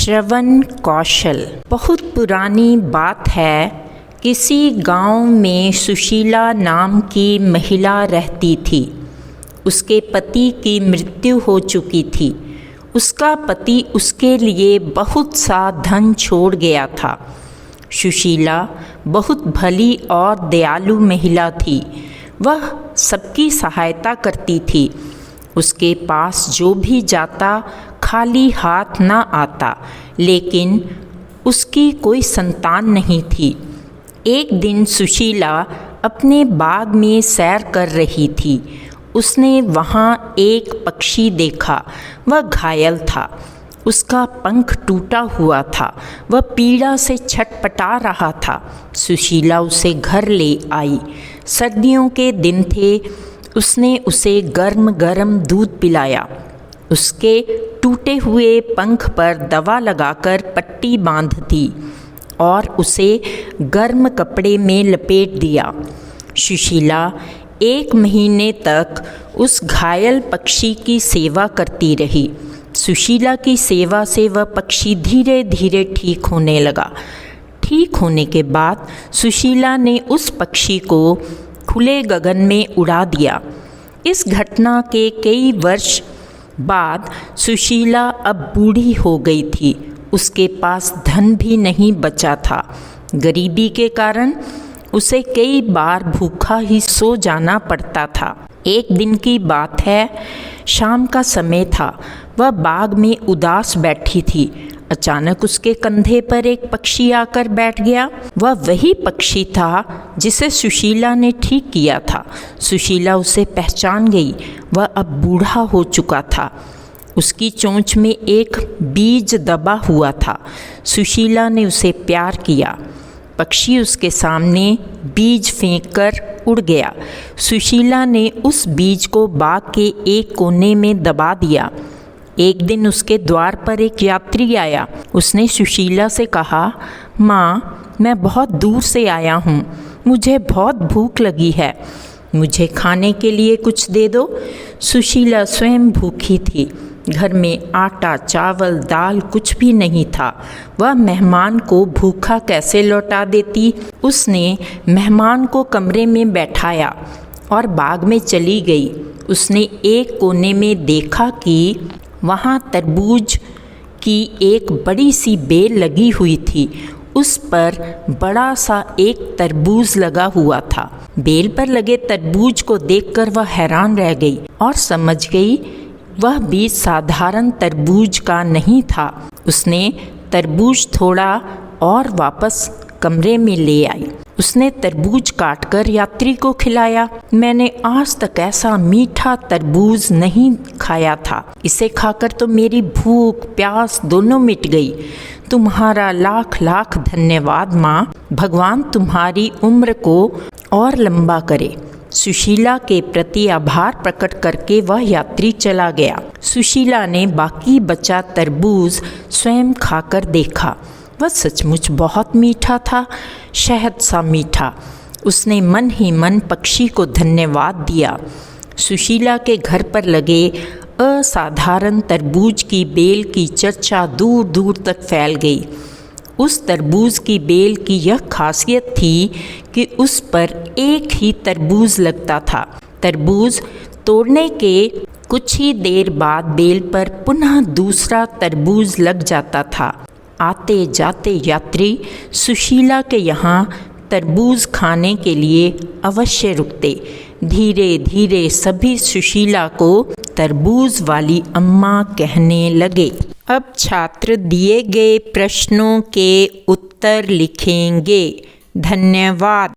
श्रवण कौशल। बहुत पुरानी बात है, किसी गांव में सुशीला नाम की महिला रहती थी। उसके पति की मृत्यु हो चुकी थी। उसका पति उसके लिए बहुत सा धन छोड़ गया था। सुशीला बहुत भली और दयालु महिला थी। वह सबकी सहायता करती थी। उसके पास जो भी जाता खाली हाथ न आता, लेकिन उसकी कोई संतान नहीं थी। एक दिन सुशीला अपने बाग में सैर कर रही थी। उसने वहाँ एक पक्षी देखा। वह घायल था। उसका पंख टूटा हुआ था। वह पीड़ा से छटपटा रहा था। सुशीला उसे घर ले आई। सर्दियों के दिन थे। उसने उसे गर्म गर्म दूध पिलाया। उसके टूटे हुए पंख पर दवा लगाकर पट्टी बांध दी और उसे गर्म कपड़े में लपेट दिया। सुशीला 1 महीने तक उस घायल पक्षी की सेवा करती रही। सुशीला की सेवा से वह पक्षी धीरे धीरे ठीक होने लगा। ठीक होने के बाद सुशीला ने उस पक्षी को खुले गगन में उड़ा दिया। इस घटना के कई वर्ष बाद सुशीला अब बूढ़ी हो गई थी। उसके पास धन भी नहीं बचा था। गरीबी के कारण उसे कई बार भूखा ही सो जाना पड़ता था। एक दिन की बात है, शाम का समय था। वह बाग में उदास बैठी थी। अचानक उसके कंधे पर एक पक्षी आकर बैठ गया। वह वही पक्षी था जिसे सुशीला ने ठीक किया था। सुशीला उसे पहचान गई। वह अब बूढ़ा हो चुका था। उसकी चोंच में एक बीज दबा हुआ था। सुशीला ने उसे प्यार किया। पक्षी उसके सामने बीज फेंककर उड़ गया। सुशीला ने उस बीज को बाग के एक कोने में दबा दिया। एक दिन उसके द्वार पर एक यात्री आया। उसने सुशीला से कहा, माँ, मैं बहुत दूर से आया हूँ। मुझे बहुत भूख लगी है। मुझे खाने के लिए कुछ दे दो। सुशीला स्वयं भूखी थी। घर में आटा, चावल, दाल कुछ भी नहीं था। वह मेहमान को भूखा कैसे लौटा देती। उसने मेहमान को कमरे में बैठाया और बाग में चली गई। उसने एक कोने में देखा कि वहाँ तरबूज की एक बड़ी सी बेल लगी हुई थी। उस पर बड़ा सा एक तरबूज लगा हुआ था। बेल पर लगे तरबूज को देखकर वह हैरान रह गई और समझ गई वह बीज साधारण तरबूज का नहीं था। उसने तरबूज थोड़ा और वापस कमरे में ले आई। उसने तरबूज काटकर यात्री को खिलाया। मैंने आज तक ऐसा मीठा तरबूज नहीं खाया था। इसे खाकर तो मेरी भूख प्यास दोनों मिट गई। तुम्हारा लाख लाख धन्यवाद माँ। भगवान तुम्हारी उम्र को और लंबा करे। सुशीला के प्रति आभार प्रकट करके वह यात्री चला गया। सुशीला ने बाकी बचा तरबूज स्वयं खाकर देखा। वह सचमुच बहुत मीठा था, शहद सा मीठा। उसने मन ही मन पक्षी को धन्यवाद दिया। सुशीला के घर पर लगे असाधारण तरबूज की बेल की चर्चा दूर दूर तक फैल गई। उस तरबूज की बेल की यह खासियत थी कि उस पर एक ही तरबूज लगता था। तरबूज तोड़ने के कुछ ही देर बाद बेल पर पुनः दूसरा तरबूज लग जाता था। आते जाते यात्री सुशीला के यहाँ तरबूज खाने के लिए अवश्य रुकते। धीरे धीरे सभी सुशीला को तरबूज वाली अम्मा कहने लगे। अब छात्र दिए गए प्रश्नों के उत्तर लिखेंगे। धन्यवाद।